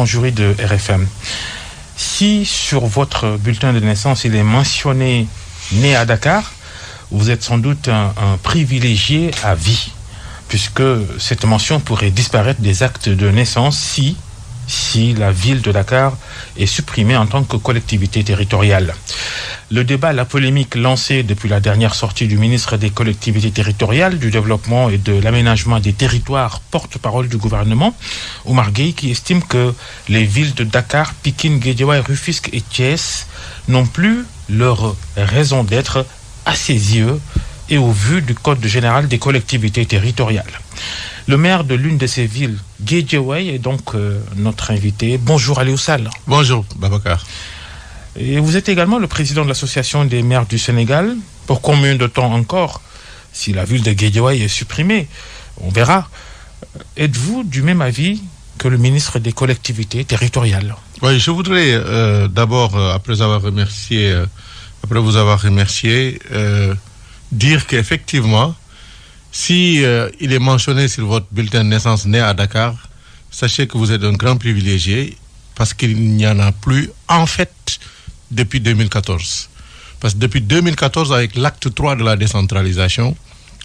grand jury de RFM. Si sur votre bulletin de naissance, il est mentionné né à Dakar, vous êtes sans doute un privilégié à vie, puisque cette mention pourrait disparaître des actes de naissance si la ville de Dakar est supprimée en tant que collectivité territoriale. Le débat, la polémique lancée depuis la dernière sortie du ministre des collectivités territoriales, du développement et de l'aménagement des territoires, porte-parole du gouvernement, Oumar Gueye, qui estime que les villes de Dakar, Pikine, Guédiawaye, Rufisque et Thiès n'ont plus leur raison d'être à ses yeux et au vu du Code général des collectivités territoriales. Le maire de l'une de ces villes, Guédiawaye, est donc notre invité. Bonjour Aliou Sall. Bonjour Babacar. Et vous êtes également le président de l'Association des maires du Sénégal. Pour combien de temps encore, si la ville de Guédiawaye est supprimée? On verra. Êtes-vous du même avis que le ministre des collectivités territoriales? Oui, je voudrais d'abord, après vous avoir remercié, dire qu'effectivement, si il est mentionné sur votre bulletin de naissance né à Dakar, sachez que vous êtes un grand privilégié parce qu'il n'y en a plus en fait depuis 2014. Parce que depuis 2014, avec l'acte 3 de la décentralisation,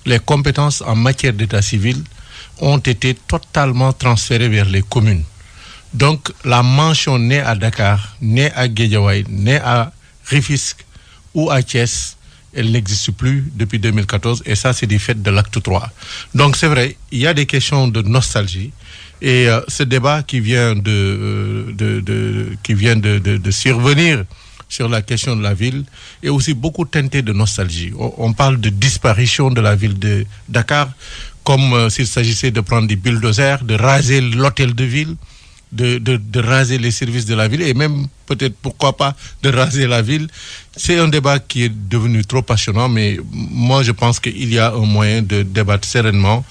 les compétences en matière d'état civil ont été totalement transférées vers les communes. Donc la mention né à Dakar, né à Guédiawaye, né à Rufisque ou à Thiès, elle n'existe plus depuis 2014 et ça c'est du fait de l'acte 3. Donc c'est vrai, il y a des questions de nostalgie et ce débat qui vient de survenir sur la question de la ville est aussi beaucoup teinté de nostalgie. On parle de disparition de la ville de Dakar comme s'il s'agissait de prendre des bulldozers, de raser l'hôtel de ville, de raser les services de la ville et même peut-être pourquoi pas de raser la ville. C'est un débat qui est devenu trop passionnant, mais moi je pense qu'il y a un moyen de débattre sereinement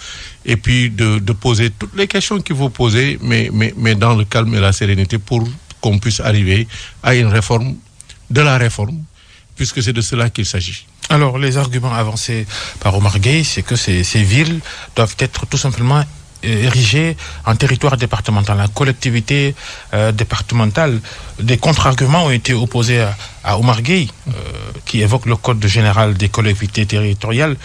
et puis de poser toutes les questions qu'il faut poser, mais dans le calme et la sérénité pour qu'on puisse arriver à une réforme de la réforme, puisque c'est de cela qu'il s'agit. Alors les arguments avancés par Oumar Gueye, c'est que ces villes doivent être tout simplement érigé en territoire départemental, la collectivité départementale. Des contre-arguments ont été opposés à Oumar Gueye, qui évoque le Code général des collectivités territoriales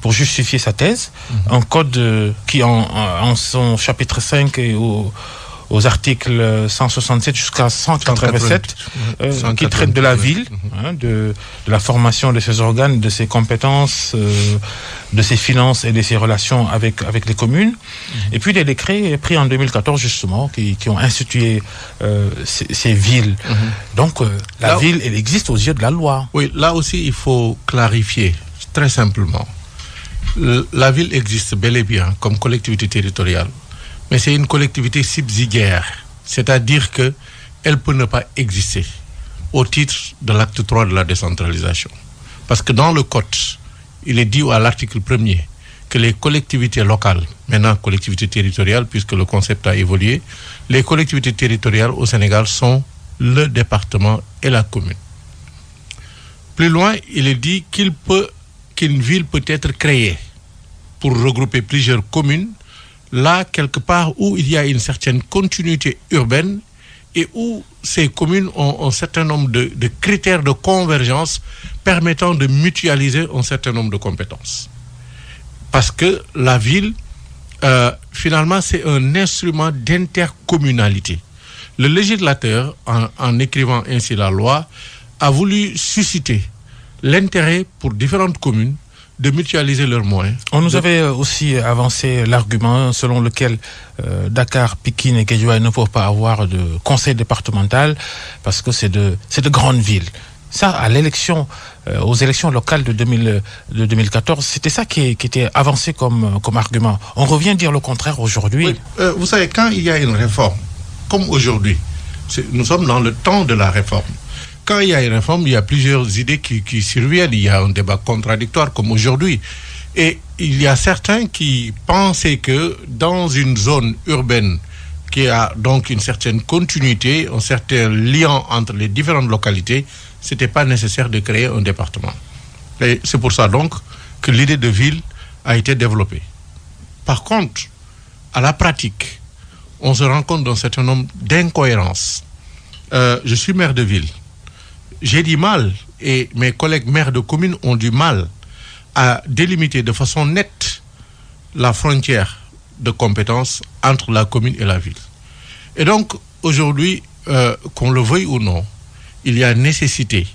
pour justifier sa thèse. Un code qui, en son chapitre 5 et aux articles 167 jusqu'à 187, qui traite de la ville, de la formation de ses organes, de ses compétences, de ses finances et de ses relations avec les communes. Et puis des décrets pris en 2014 justement, qui ont institué ces villes. Donc la ville, elle existe aux yeux de la loi. Oui, là aussi il faut clarifier très simplement. La ville existe bel et bien comme collectivité territoriale. Mais c'est une collectivité subsidiaire, c'est-à-dire qu'elle peut ne pas exister au titre de l'acte 3 de la décentralisation. Parce que dans le Code, il est dit à l'article 1er que les collectivités locales, maintenant collectivités territoriales, puisque le concept a évolué, les collectivités territoriales au Sénégal sont le département et la commune. Plus loin, il est dit qu'une ville peut être créée pour regrouper plusieurs communes, là, quelque part où il y a une certaine continuité urbaine et où ces communes ont un certain nombre de critères de convergence permettant de mutualiser un certain nombre de compétences. Parce que la ville, finalement, c'est un instrument d'intercommunalité. Le législateur, en écrivant ainsi la loi, a voulu susciter l'intérêt pour différentes communes de mutualiser leurs moyens. On nous avait aussi avancé l'argument selon lequel Dakar, Pikine et Guédiawaye ne peuvent pas avoir de conseil départemental parce que c'est de grandes villes. Ça, à l'élection, aux élections locales de 2014, c'était ça qui était avancé comme argument. On revient dire le contraire aujourd'hui. Oui, vous savez, quand il y a une réforme, comme aujourd'hui, nous sommes dans le temps de la réforme. Quand il y a une réforme, il y a plusieurs idées qui surviennent. Il y a un débat contradictoire comme aujourd'hui. Et il y a certains qui pensaient que dans une zone urbaine qui a donc une certaine continuité, un certain lien entre les différentes localités, ce n'était pas nécessaire de créer un département. Et c'est pour ça donc que l'idée de ville a été développée. Par contre, à la pratique, on se rend compte d'un certain nombre d'incohérences. Je suis maire de ville. J'ai du mal, et mes collègues maires de communes ont du mal à délimiter de façon nette la frontière de compétence entre la commune et la ville. Et donc, aujourd'hui, qu'on le veuille ou non, il y a nécessité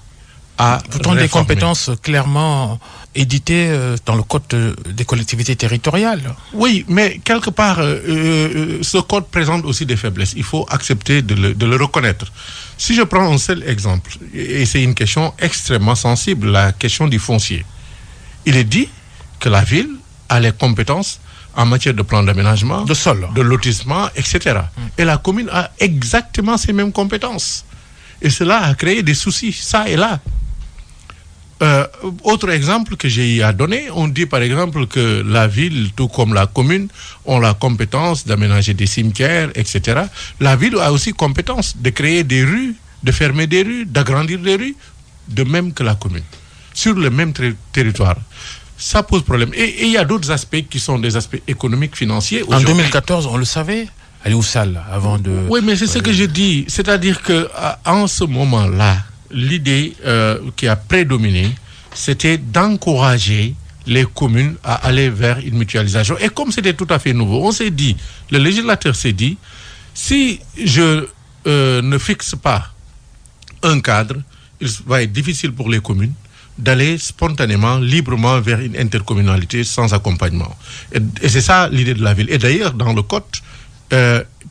à pourtant réformer. Des compétences clairement éditées dans le code des collectivités territoriales. Oui, mais quelque part, ce code présente aussi des faiblesses. Il faut accepter de le reconnaître. Si je prends un seul exemple, et c'est une question extrêmement sensible, la question du foncier. Il est dit que la ville a les compétences en matière de plan d'aménagement, de sol, de lotissement, etc. Et la commune a exactement ces mêmes compétences. Et cela a créé des soucis, ça et là. Autre exemple que j'ai à donner, on dit par exemple que la ville, tout comme la commune, ont la compétence d'aménager des cimetières, etc. La ville a aussi compétence de créer des rues, de fermer des rues, d'agrandir des rues, de même que la commune, sur le même territoire. Ça pose problème. Et il y a d'autres aspects qui sont des aspects économiques, financiers. En 2014, on le savait, Aliou Sall, avant de... Oui, mais c'est ce que je dis. C'est-à-dire qu'en ce moment-là, l'idée qui a prédominé, c'était d'encourager les communes à aller vers une mutualisation. Et comme c'était tout à fait nouveau, on s'est dit, le législateur s'est dit, si je ne fixe pas un cadre, il va être difficile pour les communes d'aller spontanément, librement vers une intercommunalité sans accompagnement. Et c'est ça l'idée de la ville. Et d'ailleurs, dans le code,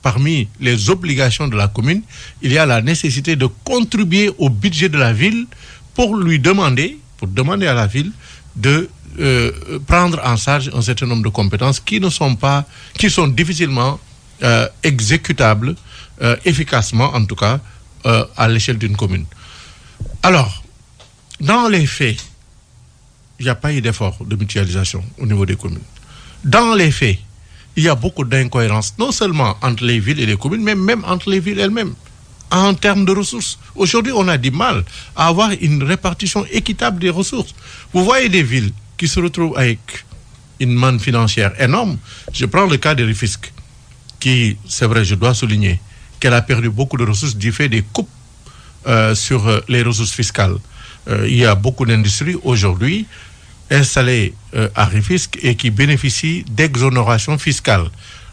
parmi les obligations de la commune, il y a la nécessité de contribuer au budget de la ville pour demander à la ville de prendre en charge un certain nombre de compétences qui sont difficilement exécutables efficacement, en tout cas, à l'échelle d'une commune. Alors, dans les faits, il n'y a pas eu d'effort de mutualisation au niveau des communes. Dans les faits, il y a beaucoup d'incohérences, non seulement entre les villes et les communes, mais même entre les villes elles-mêmes, en termes de ressources. Aujourd'hui, on a du mal à avoir une répartition équitable des ressources. Vous voyez des villes qui se retrouvent avec une manne financière énorme. Je prends le cas de Rufisque, qui, c'est vrai, je dois souligner, qu'elle a perdu beaucoup de ressources du fait des coupes sur les ressources fiscales. Il y a beaucoup d'industries aujourd'hui installées à Rufisque et qui bénéficient d'exonérations fiscales.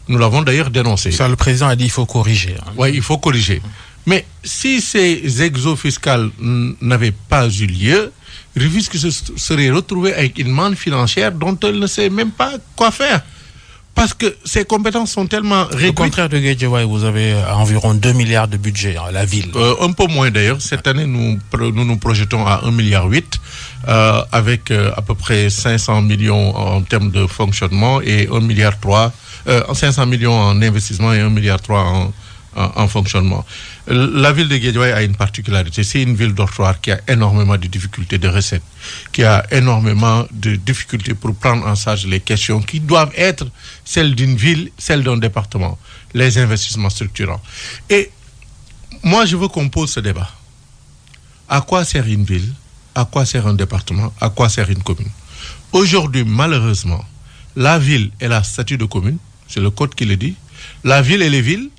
Nous l'avons d'ailleurs dénoncé. Ça, le président a dit qu'il faut corriger. Oui, il faut corriger. Mais si ces exos fiscales n'avaient pas eu lieu, Rufisque se serait retrouvé avec une manne financière dont elle ne sait même pas quoi faire. Parce que ses compétences sont tellement réduites. Au contraire de Guédiawaye, vous avez environ 2 milliards de budget à la ville. Un peu moins d'ailleurs. Cette année, nous projetons à 1,8 milliard, avec à peu près 500 millions en termes de fonctionnement et 1,3 milliard, 500 millions en investissement et 1,3 milliard en fonctionnement. La ville de Guédiawaye a une particularité. C'est une ville dortoir qui a énormément de difficultés de recettes, qui a énormément de difficultés pour prendre en charge les questions qui doivent être celles d'une ville, celles d'un département, les investissements structurants. Et moi, je veux qu'on pose ce débat. À quoi sert une ville? À quoi sert un département? À quoi sert une commune? Aujourd'hui, malheureusement, la ville est la statut de commune, c'est le code qui le dit. La ville et les villes,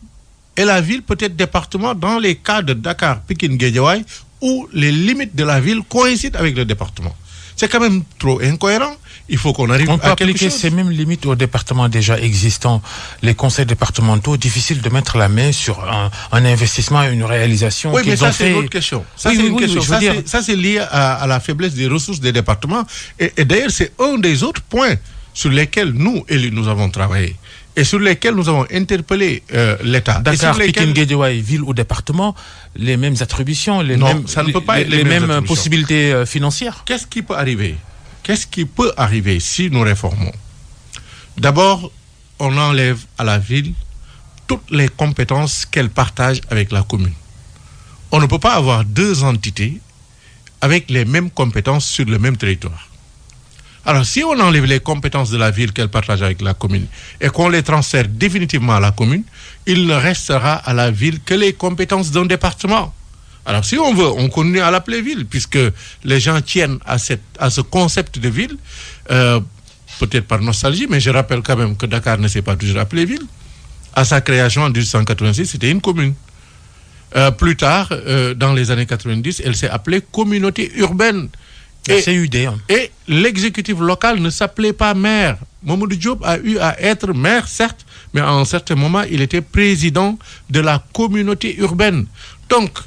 et la ville peut être département dans les cas de Dakar, Pikine, Guédiawaye, où les limites de la ville coïncident avec le département. C'est quand même trop incohérent. Il faut qu'on arrive à quelque chose. On peut appliquer ces mêmes limites aux départements déjà existants. Les conseils départementaux, difficile de mettre la main sur un investissement et une réalisation. Oui, mais ça, c'est une autre question. Ça, c'est une question. Ça, c'est lié à la faiblesse des ressources des départements. Et d'ailleurs, c'est un des autres points sur lesquels nous, élus, nous avons travaillé. Et sur lesquels nous avons interpellé l'État. Dakar, Pikine, Guédiawaye, ville ou département, les mêmes attributions, les mêmes possibilités financières. Qu'est-ce qui peut arriver? Qu'est-ce qui peut arriver si nous réformons? D'abord, on enlève à la ville toutes les compétences qu'elle partage avec la commune. On ne peut pas avoir deux entités avec les mêmes compétences sur le même territoire. Alors, si on enlève les compétences de la ville qu'elle partage avec la commune et qu'on les transfère définitivement à la commune, il ne restera à la ville que les compétences d'un département. Alors, si on veut, on continue à l'appeler ville, puisque les gens tiennent à ce concept de ville, peut-être par nostalgie, mais je rappelle quand même que Dakar ne s'est pas toujours appelé ville. À sa création en 1886, c'était une commune. Plus tard, dans les années 90, elle s'est appelée communauté urbaine. Et l'exécutif local ne s'appelait pas maire. Mamadou Diop a eu à être maire, certes, mais à un certain moment, il était président de la communauté urbaine. Donc,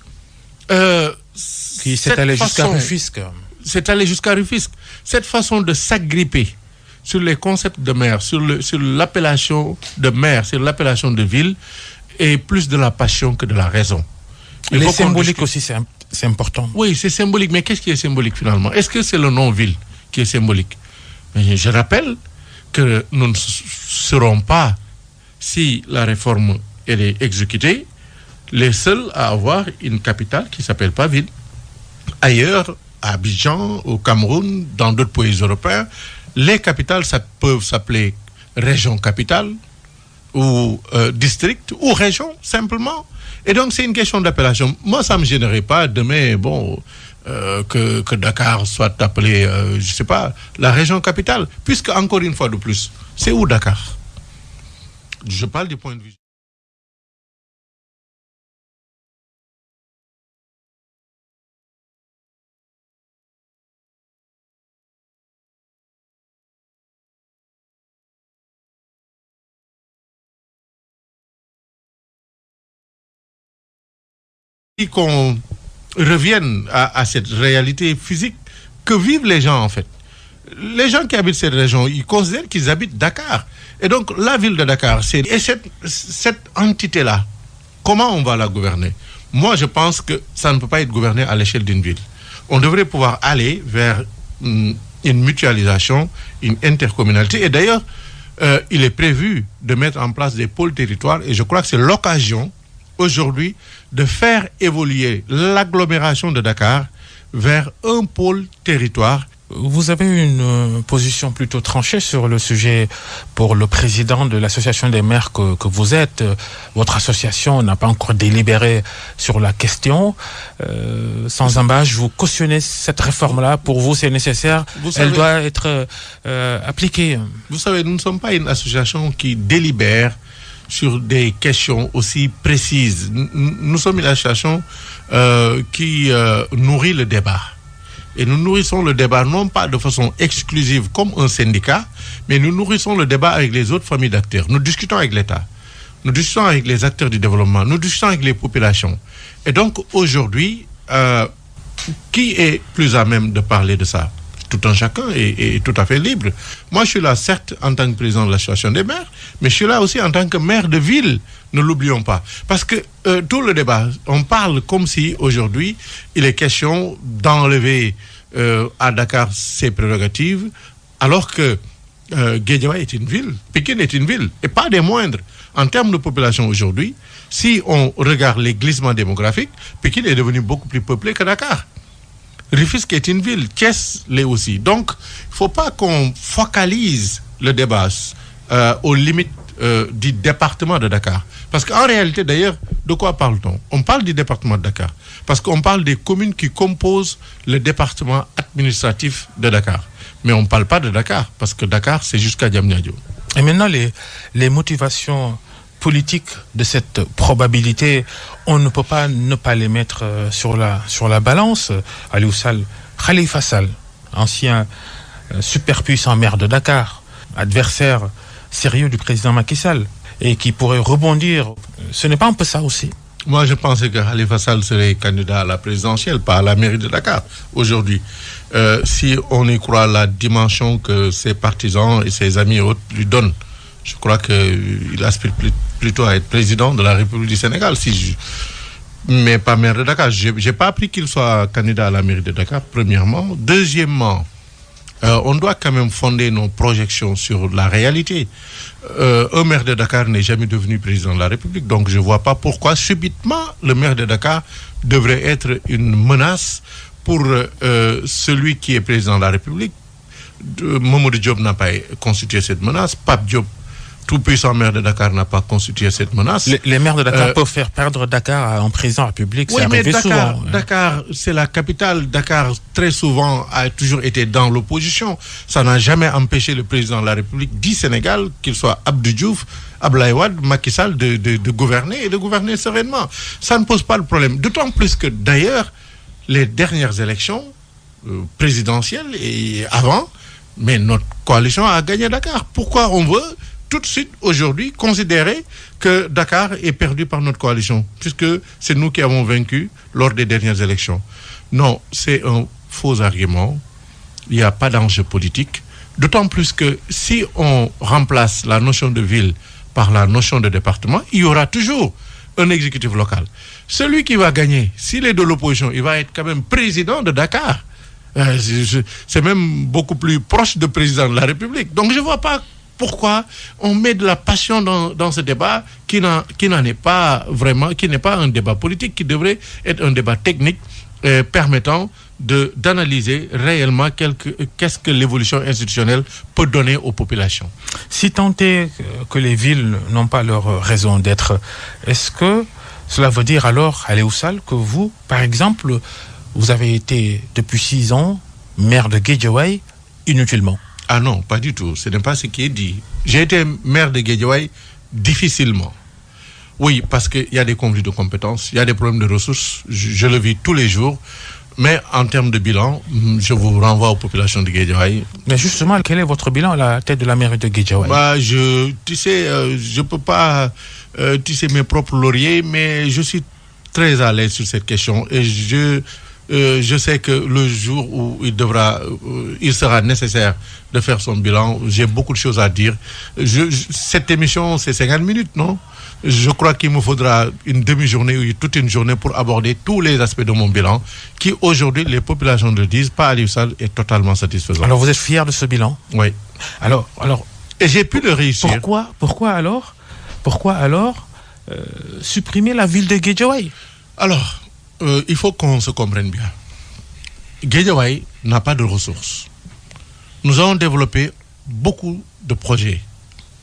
qui s'est allé jusqu'à Rufisque. C'est allé jusqu'à Rufisque. Cette façon de s'agripper sur les concepts de maire, sur l'appellation de maire, sur l'appellation de ville, est plus de la passion que de la raison. Les symboliques aussi, c'est important. Oui, c'est symbolique. Mais qu'est-ce qui est symbolique finalement? Est-ce que c'est le nom ville qui est symbolique? Mais je rappelle que nous ne serons pas, si la réforme elle est exécutée, les seuls à avoir une capitale qui ne s'appelle pas ville. Ailleurs, à Abidjan, au Cameroun, dans d'autres pays européens, les capitales peuvent s'appeler région capitale ou district ou région simplement. Et donc c'est une question d'appellation. Moi, ça ne me gênerait pas demain, que Dakar soit appelé, je ne sais pas, la région capitale, puisque encore une fois de plus, c'est où Dakar? Je parle du point de vue. Qu'on revienne à cette réalité physique que vivent les gens en fait. Les gens qui habitent cette région, ils considèrent qu'ils habitent Dakar. Et donc la ville de Dakar, et cette entité-là, comment on va la gouverner? Moi, je pense que ça ne peut pas être gouverné à l'échelle d'une ville. On devrait pouvoir aller vers une mutualisation, une intercommunalité. Et d'ailleurs, il est prévu de mettre en place des pôles territoires et je crois que c'est l'occasion aujourd'hui de faire évoluer l'agglomération de Dakar vers un pôle territoire. Vous avez une position plutôt tranchée sur le sujet pour le président de l'association des maires que vous êtes. Votre association n'a pas encore délibéré sur la question. Sans embâche, vous cautionnez cette réforme-là. Pour vous, c'est nécessaire. Elle doit être appliquée. Vous savez, nous ne sommes pas une association qui délibère sur des questions aussi précises. Nous sommes une association qui nourrit le débat. Et nous nourrissons le débat non pas de façon exclusive comme un syndicat, mais nous nourrissons le débat avec les autres familles d'acteurs. Nous discutons avec l'État, nous discutons avec les acteurs du développement, nous discutons avec les populations. Et donc aujourd'hui, qui est plus à même de parler de ça? Tout un chacun est tout à fait libre. Moi, je suis là, certes, en tant que président de l'association des maires, mais je suis là aussi en tant que maire de ville. Ne l'oublions pas. Parce que tout le débat, on parle comme si, aujourd'hui, il est question d'enlever à Dakar ses prérogatives, alors que Guédiawaye est une ville, Pikine est une ville, et pas des moindres. En termes de population aujourd'hui, si on regarde les glissements démographiques, Pikine est devenu beaucoup plus peuplé que Dakar. Rufisque est une ville, Thiès l'est aussi. Donc, il ne faut pas qu'on focalise le débat aux limites du département de Dakar. Parce qu'en réalité, d'ailleurs, de quoi parle-t-on? On parle du département de Dakar. Parce qu'on parle des communes qui composent le département administratif de Dakar. Mais on ne parle pas de Dakar, parce que Dakar, c'est jusqu'à Diamniadio. Et maintenant, les motivations politiques de cette probabilité, on ne peut pas ne pas les mettre sur la balance. Aliou Sall, Khalifa Sall, ancien superpuissant maire de Dakar, adversaire sérieux du président Macky Sall, et qui pourrait rebondir. Ce n'est pas un peu ça aussi? Moi, je pensais que Khalifa Sall serait candidat à la présidentielle, pas à la mairie de Dakar, aujourd'hui. Si on y croit la dimension que ses partisans et ses amis et autres lui donnent, je crois qu'il aspire plutôt à être président de la République du Sénégal, mais pas maire de Dakar. Je n'ai pas appris qu'il soit candidat à la mairie de Dakar, premièrement. Deuxièmement, on doit quand même fonder nos projections sur la réalité. Un maire de Dakar n'est jamais devenu président de la République, donc je ne vois pas pourquoi subitement le maire de Dakar devrait être une menace pour celui qui est président de la République. Mamadou Diop n'a pas constitué cette menace, Pape Diop tout-puissant maire de Dakar n'a pas constitué cette menace. Les maires de Dakar peuvent faire perdre Dakar en président de la République. Oui, mais souvent. Dakar, c'est la capitale. Dakar, très souvent, a toujours été dans l'opposition. Ça n'a jamais empêché le président de la République du Sénégal, qu'il soit Abdou Diouf, Abdoulaye Wade, Macky Sall, de gouverner et de gouverner sereinement. Ça ne pose pas le problème. D'autant plus que, d'ailleurs, les dernières élections présidentielles et avant, mais notre coalition a gagné Dakar. Pourquoi on veut tout de suite aujourd'hui considérer que Dakar est perdu par notre coalition, puisque c'est nous qui avons vaincu lors des dernières élections? Non, c'est un faux argument. Il n'y a pas d'enjeu politique. D'autant plus que si on remplace la notion de ville par la notion de département, il y aura toujours un exécutif local. Celui qui va gagner, s'il est de l'opposition, il va être quand même président de Dakar. C'est même beaucoup plus proche de président de la République. Donc je ne vois pas pourquoi on met de la passion dans ce débat qui n'en est pas vraiment, qui n'est pas un débat politique, qui devrait être un débat technique permettant d'analyser réellement qu'est-ce que l'évolution institutionnelle peut donner aux populations. Si tant est que les villes n'ont pas leur raison d'être, est-ce que cela veut dire alors, Aliou Sall, que vous, par exemple, vous avez été depuis 6 ans maire de Guédiawaye inutilement? Ah non, pas du tout. Ce n'est pas ce qui est dit. J'ai été maire de Guédiawaye difficilement. Oui, parce qu'il y a des conflits de compétences, il y a des problèmes de ressources. Je le vis tous les jours. Mais en termes de bilan, je vous renvoie aux populations de Guédiawaye. Mais justement, quel est votre bilan à la tête de la mairie de Guédiawaye? Je peux pas tisser mes propres lauriers, mais je suis très à l'aise sur cette question. Et je sais que le jour où il sera nécessaire de faire son bilan, j'ai beaucoup de choses à dire. Cette émission, c'est 50 minutes, non? Je crois qu'il me faudra une demi-journée ou toute une journée pour aborder tous les aspects de mon bilan, qui aujourd'hui, les populations le disent, pas Aliou Sall, est totalement satisfaisant. Alors vous êtes fier de ce bilan? Oui. Alors, et j'ai pu le réussir. Pourquoi alors supprimer la ville de Guédiawaye? Alors, il faut qu'on se comprenne bien. Guédiawaye n'a pas de ressources. Nous avons développé beaucoup de projets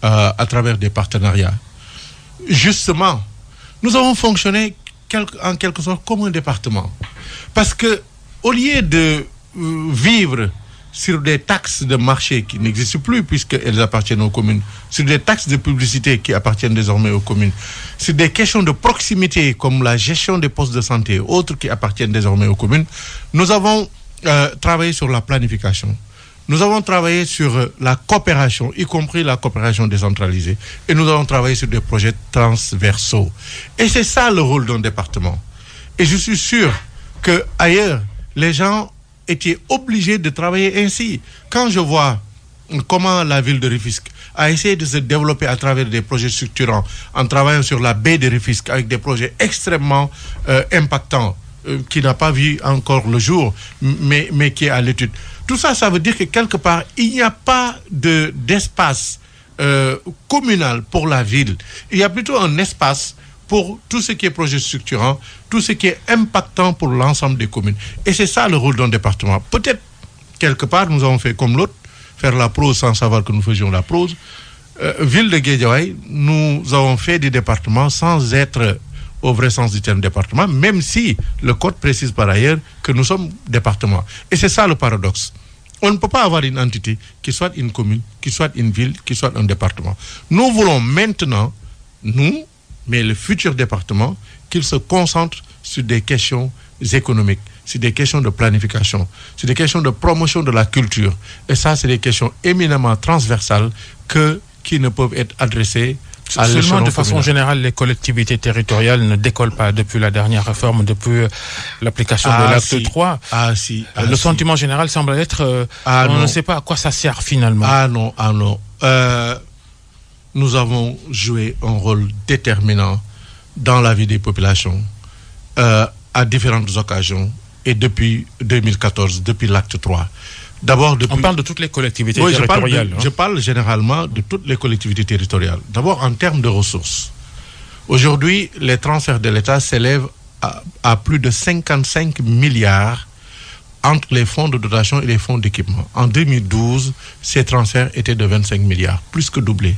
à travers des partenariats. Justement, nous avons fonctionné en quelque sorte comme un département. Parce que, au lieu de vivre sur des taxes de marché qui n'existent plus puisqu'elles appartiennent aux communes, sur des taxes de publicité qui appartiennent désormais aux communes, sur des questions de proximité comme la gestion des postes de santé et autres qui appartiennent désormais aux communes, nous avons travaillé sur la planification. Nous avons travaillé sur la coopération, y compris la coopération décentralisée. Et nous avons travaillé sur des projets transversaux. Et c'est ça le rôle d'un département. Et je suis sûr qu'ailleurs, les gens étaient obligés de travailler ainsi. Quand je vois comment la ville de Rufisque a essayé de se développer à travers des projets structurants, en travaillant sur la baie de Rufisque avec des projets extrêmement impactants, qui n'a pas vu encore le jour, mais qui est à l'étude. Tout ça, ça veut dire que quelque part, il n'y a pas d'espace communal pour la ville. Il y a plutôt un espace pour tout ce qui est projet structurant, tout ce qui est impactant pour l'ensemble des communes. Et c'est ça le rôle d'un département. Peut-être, quelque part, nous avons fait comme l'autre, faire la prose sans savoir que nous faisions la prose. Ville de Guédiawaye, nous avons fait des départements sans être au vrai sens du terme département, même si le code précise par ailleurs que nous sommes département. Et c'est ça le paradoxe. On ne peut pas avoir une entité qui soit une commune, qui soit une ville, qui soit un département. Nous voulons maintenant, mais le futur département, qu'il se concentre sur des questions économiques, sur des questions de planification, sur des questions de promotion de la culture. Et ça, c'est des questions éminemment transversales qui ne peuvent être adressées seulement de façon générale, les collectivités territoriales ne décollent pas depuis la dernière réforme, depuis l'application de l'acte 3. Le sentiment général semble être on ne sait pas à quoi ça sert finalement. Ah non. Nous avons joué un rôle déterminant dans la vie des populations à différentes occasions et depuis 2014, depuis l'acte 3. On parle de toutes les collectivités territoriales. Je parle généralement de toutes les collectivités territoriales. D'abord, en termes de ressources. Aujourd'hui, les transferts de l'État s'élèvent à plus de 55 milliards entre les fonds de dotation et les fonds d'équipement. En 2012, ces transferts étaient de 25 milliards, plus que doublés.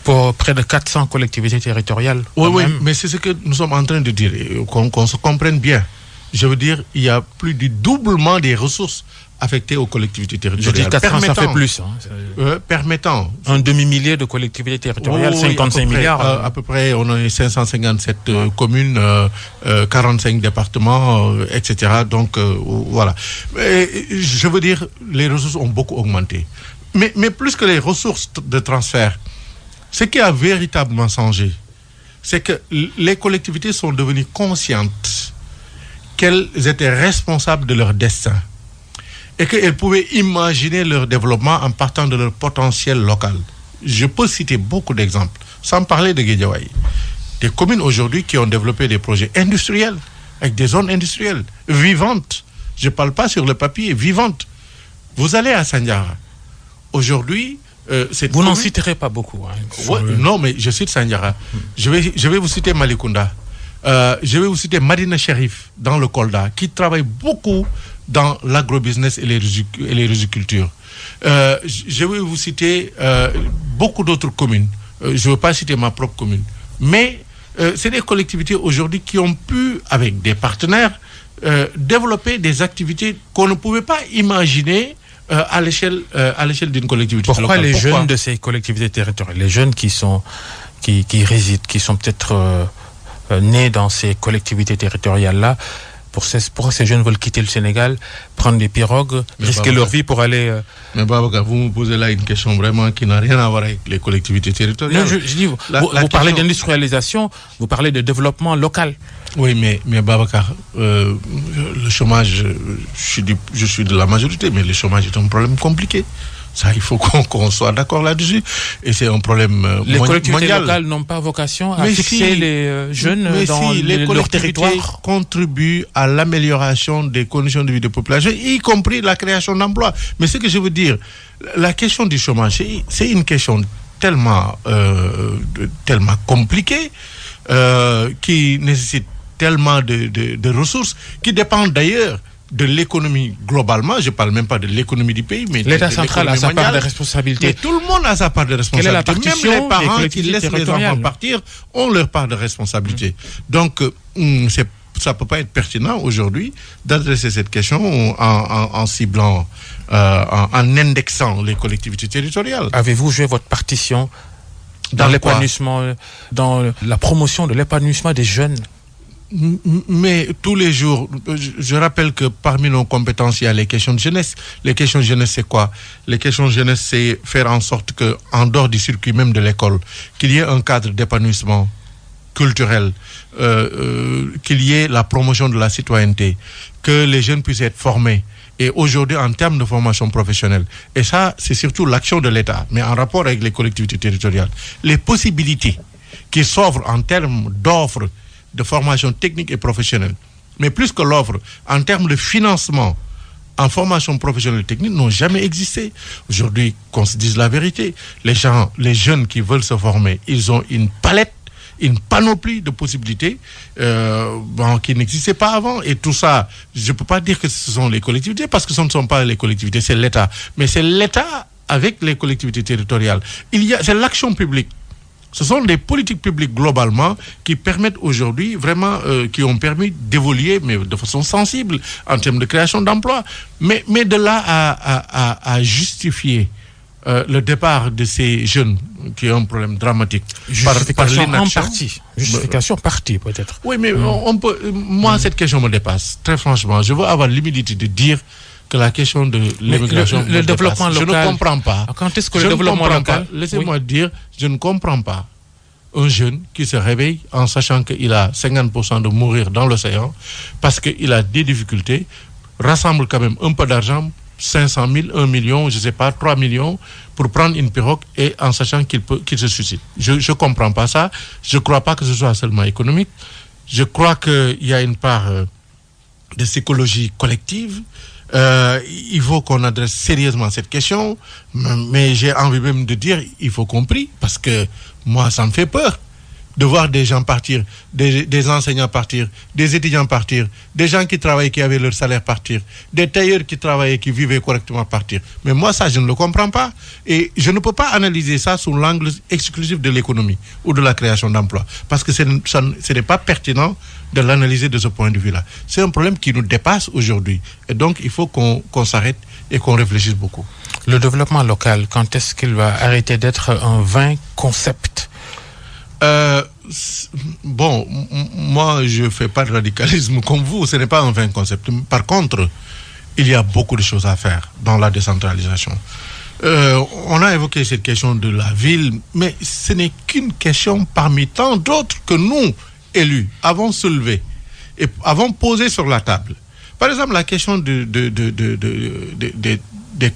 Pour près de 400 collectivités territoriales. Oui, mais c'est ce que nous sommes en train de dire, qu'on se comprenne bien. Je veux dire, il y a plus du doublement des ressources affectées aux collectivités territoriales. Je dis 400, ça fait plus. Permettant. Un demi-millier de collectivités territoriales, 55 milliards. À peu près, on a 557 communes, 45 départements, etc. Donc, voilà. Et, je veux dire, les ressources ont beaucoup augmenté. Mais plus que les ressources de transfert, ce qui a véritablement changé, c'est que les collectivités sont devenues conscientes qu'elles étaient responsables de leur destin et qu'elles pouvaient imaginer leur développement en partant de leur potentiel local. Je peux citer beaucoup d'exemples, sans parler de Guédiawaye. Des communes aujourd'hui qui ont développé des projets industriels, avec des zones industrielles, vivantes. Je ne parle pas sur le papier, vivantes. Vous allez à Sandiara. Aujourd'hui, vous n'en citerez pas beaucoup. Non, mais je cite Sandiara. Je vais vous citer Malicounda. Je vais vous citer Madina Cherif dans le Kolda, qui travaille beaucoup dans l'agrobusiness et les rizicultures. Je vais vous citer beaucoup d'autres communes. Je ne veux pas citer ma propre commune. Mais c'est des collectivités aujourd'hui qui ont pu, avec des partenaires, développer des activités qu'on ne pouvait pas imaginer à l'échelle d'une collectivité locale. Pourquoi les jeunes de ces collectivités territoriales, les jeunes qui résident, qui sont peut-être nés dans ces collectivités territoriales-là, pourquoi ces jeunes veulent quitter le Sénégal, prendre des pirogues, risquer leur vie pour aller... Mais Babacar, vous me posez là une question vraiment qui n'a rien à voir avec les collectivités territoriales. Non, je dis, vous parlez d'industrialisation, vous parlez de développement local. Oui, mais Babacar, le chômage, je suis de la majorité, mais le chômage est un problème compliqué. Ça, il faut qu'on soit d'accord là-dessus. Et c'est un problème mondial. Les collectivités locales n'ont pas vocation à fixer les jeunes dans leur territoire. Les collectivités contribuent à l'amélioration des conditions de vie des populations, y compris la création d'emplois. Mais ce que je veux dire, la question du chômage, c'est une question tellement compliquée, qui nécessite tellement de ressources, qui dépendent d'ailleurs de l'économie globalement. Je ne parle même pas de l'économie du pays, mais l'État central a sa part de responsabilité. Mais tout le monde a sa part de responsabilité. Quelle est la partition? Même les parents qui laissent les enfants partir ont leur part de responsabilité. Donc, ça ne peut pas être pertinent aujourd'hui d'adresser cette question en ciblant, en indexant les collectivités territoriales. Avez-vous joué votre partition dans l'épanouissement, dans la promotion de l'épanouissement des jeunes? Mais tous les jours, je rappelle que parmi nos compétences, il y a les questions de jeunesse. Les questions de jeunesse, c'est quoi? Les questions de jeunesse, c'est faire en sorte que, en dehors du circuit même de l'école, qu'il y ait un cadre d'épanouissement culturel, qu'il y ait la promotion de la citoyenneté, que les jeunes puissent être formés. Et aujourd'hui, en termes de formation professionnelle, et ça, c'est surtout l'action de l'État, mais en rapport avec les collectivités territoriales, les possibilités qui s'offrent en termes d'offres de formation technique et professionnelle, mais plus que l'offre, en termes de financement en formation professionnelle et technique, n'ont jamais existé. Aujourd'hui, qu'on se dise la vérité, les jeunes qui veulent se former, ils ont une palette, une panoplie de possibilités qui n'existaient pas avant. Et tout ça, je ne peux pas dire que ce sont les collectivités, parce que ce ne sont pas les collectivités, c'est l'État. Mais c'est l'État avec les collectivités territoriales. C'est l'action publique. Ce sont des politiques publiques globalement qui permettent aujourd'hui vraiment, qui ont permis d'évoluer, mais de façon sensible en termes de création d'emplois. Mais de là à justifier le départ de ces jeunes qui ont un problème dramatique par l'inaction. Justification partie peut-être. Oui, mais on peut. Moi, cette question me dépasse. Très franchement, je veux avoir l'humilité de dire que la question de l'immigration, le développement local, je ne comprends pas. Quand est-ce que le développement local, laissez-moi dire, je ne comprends pas un jeune qui se réveille en sachant qu'il a 50% de mourir dans l'océan parce qu'il a des difficultés, rassemble quand même un peu d'argent, 500 000, 1 million, je ne sais pas, 3 millions, pour prendre une pirogue et en sachant qu'il se suicide. Je ne comprends pas ça. Je ne crois pas que ce soit seulement économique. Je crois qu'il y a une part de psychologie collective. Il faut qu'on adresse sérieusement cette question, mais j'ai envie même de dire il faut qu'on prie, parce que moi ça me fait peur de voir des gens partir, des enseignants partir, des étudiants partir, des gens qui travaillaient, qui avaient leur salaire partir, des tailleurs qui travaillaient, qui vivaient correctement partir. Mais moi, ça, je ne le comprends pas. Et je ne peux pas analyser ça sous l'angle exclusif de l'économie ou de la création d'emplois. Parce que ce n'est pas pertinent de l'analyser de ce point de vue-là. C'est un problème qui nous dépasse aujourd'hui. Et donc, il faut qu'on s'arrête et qu'on réfléchisse beaucoup. Le développement local, quand est-ce qu'il va arrêter d'être un vain concept? Bon, moi, je ne fais pas de radicalisme comme vous. Ce n'est pas un vain concept. Par contre, il y a beaucoup de choses à faire dans la décentralisation. On a évoqué cette question de la ville, mais ce n'est qu'une question parmi tant d'autres que nous, élus, avons soulevé et avons posé sur la table. Par exemple, la question des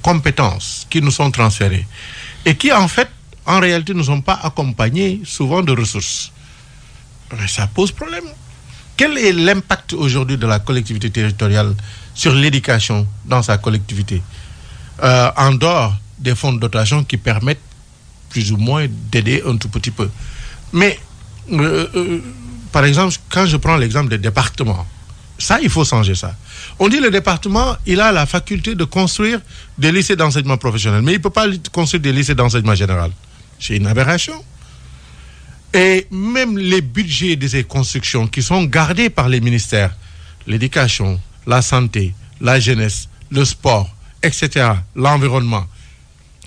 compétences qui nous sont transférées et qui, en fait, en réalité, ne sont pas accompagnés souvent de ressources. Mais ça pose problème. Quel est l'impact aujourd'hui de la collectivité territoriale sur l'éducation dans sa collectivité, en dehors des fonds de dotation qui permettent plus ou moins d'aider un tout petit peu. Mais, par exemple, quand je prends l'exemple des départements, ça, il faut changer ça. On dit le département, il a la faculté de construire des lycées d'enseignement professionnel, mais il ne peut pas construire des lycées d'enseignement général. C'est une aberration. Et même les budgets de ces constructions qui sont gardés par les ministères, l'éducation, la santé, la jeunesse, le sport, etc., l'environnement,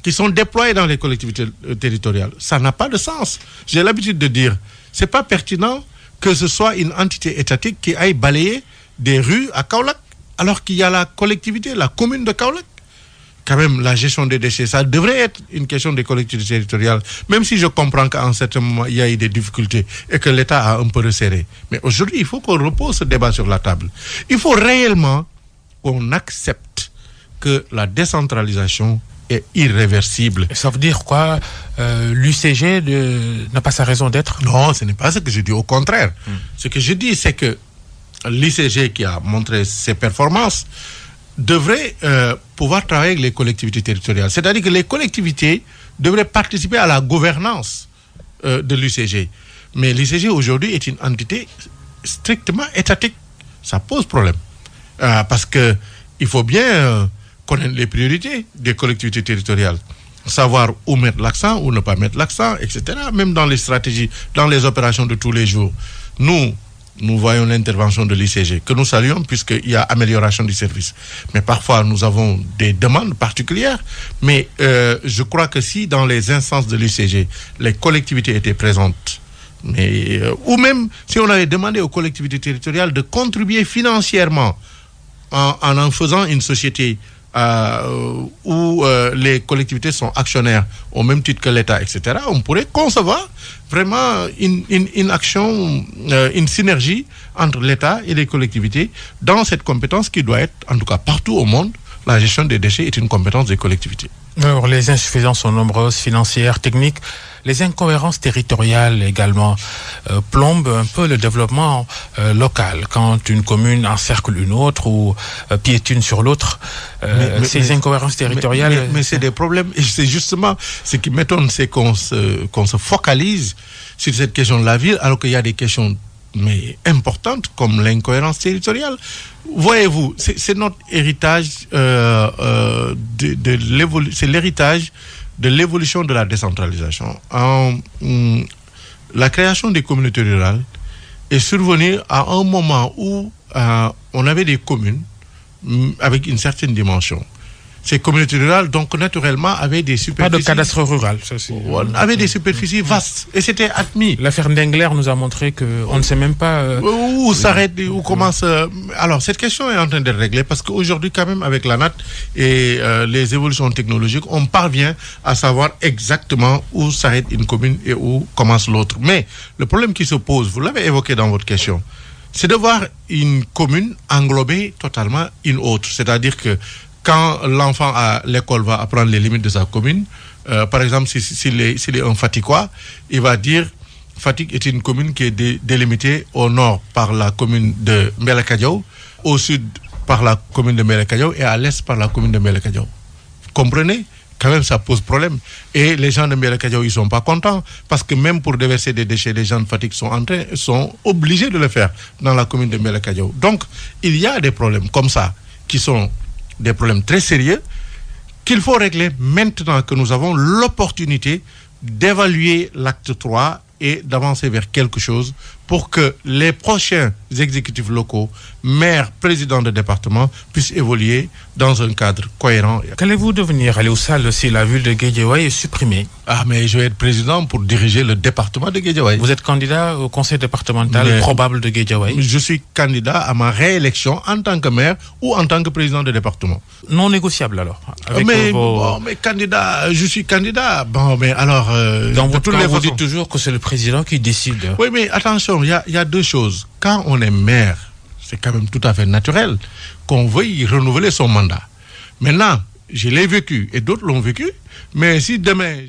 qui sont déployés dans les collectivités territoriales, ça n'a pas de sens. J'ai l'habitude de dire, c'est pas pertinent que ce soit une entité étatique qui aille balayer des rues à Kaolack, alors qu'il y a la collectivité, la commune de Kaolack. Quand même, la gestion des déchets, ça devrait être une question des collectivités territoriales, même si je comprends qu'à un certain moment, il y a eu des difficultés et que l'État a un peu resserré. Mais aujourd'hui, il faut qu'on repose ce débat sur la table. Il faut réellement qu'on accepte que la décentralisation est irréversible. Ça veut dire quoi? L'UCG n'a pas sa raison d'être? Non, ce n'est pas ce que je dis, au contraire. Ce que je dis, c'est que l'UCG qui a montré ses performances devrait pouvoir travailler avec les collectivités territoriales. C'est-à-dire que les collectivités devraient participer à la gouvernance de l'UCG. Mais l'UCG aujourd'hui est une entité strictement étatique. Ça pose problème. Parce qu'il faut bien connaître les priorités des collectivités territoriales. Savoir où mettre l'accent, où ne pas mettre l'accent, etc. Même dans les stratégies, dans les opérations de tous les jours. Nous voyons l'intervention de l'ICG, que nous saluons puisqu'il y a amélioration du service. Mais parfois, nous avons des demandes particulières. Mais je crois que si dans les instances de l'ICG, les collectivités étaient présentes, ou même si on avait demandé aux collectivités territoriales de contribuer financièrement en faisant une société où les collectivités sont actionnaires au même titre que l'État, etc., on pourrait concevoir vraiment une action, une synergie entre l'État et les collectivités dans cette compétence qui doit être, en tout cas partout au monde, la gestion des déchets est une compétence des collectivités. Alors, les insuffisances sont nombreuses, financières, techniques. Les incohérences territoriales également plombent un peu le développement local. Quand une commune encercle une autre ou piétine sur l'autre, ces incohérences territoriales... Mais c'est des problèmes. Et c'est justement ce qui m'étonne, c'est qu'on se focalise sur cette question de la ville, alors qu'il y a des questions importantes comme l'incohérence territoriale. Voyez-vous, c'est notre héritage, c'est l'héritage de l'évolution de la décentralisation. La création des communautés rurales est survenue à un moment où on avait des communes avec une certaine dimension. Ces communautés rurales, donc, naturellement, avaient des superficies... Pas de cadastre rural, ça c'est... Avaient des superficies vastes, et c'était admis. L'affaire Ndengler nous a montré qu'on ne sait même pas... Où s'arrête, où commence... Alors, cette question est en train d'être réglée, parce qu'aujourd'hui, quand même, avec la NAT et les évolutions technologiques, on parvient à savoir exactement où s'arrête une commune et où commence l'autre. Mais le problème qui se pose, vous l'avez évoqué dans votre question, c'est de voir une commune englober totalement une autre. C'est-à-dire que quand l'enfant à l'école va apprendre les limites de sa commune, par exemple, s'il est un Fatikois, il va dire Fatick est une commune qui est délimitée au nord par la commune de Mbelakadiao, au sud par la commune de Mbelakadiao et à l'est par la commune de Mbelakadiao. Comprenez quand même, ça pose problème. Et les gens de Mbélacadiao, ils sont pas contents. Parce que même pour déverser des déchets, les gens de Fatick sont obligés de le faire dans la commune de Mbélacadiao. Donc, il y a des problèmes comme ça, qui sont des problèmes très sérieux, qu'il faut régler maintenant que nous avons l'opportunité d'évaluer l'acte 3 et d'avancer vers quelque chose pour que les prochains exécutifs locaux, maires, présidents de département, puissent évoluer dans un cadre cohérent. Qu'allez-vous devenir, Aliou Sall, si la ville de Guédiawaye est supprimée? Ah, mais je vais être président pour diriger le département de Guédiawaye. Vous êtes candidat au conseil départemental probable de Guédiawaye? Je suis candidat à ma réélection en tant que maire ou en tant que président de département. Non négociable alors avec mais candidat, je suis candidat. Bon, mais alors... dans votre camp, vous dites toujours que c'est le président qui décide. Oui, mais attention, il y a deux choses. Quand on est maire, c'est quand même tout à fait naturel qu'on veuille renouveler son mandat. Maintenant, je l'ai vécu et d'autres l'ont vécu, mais si demain...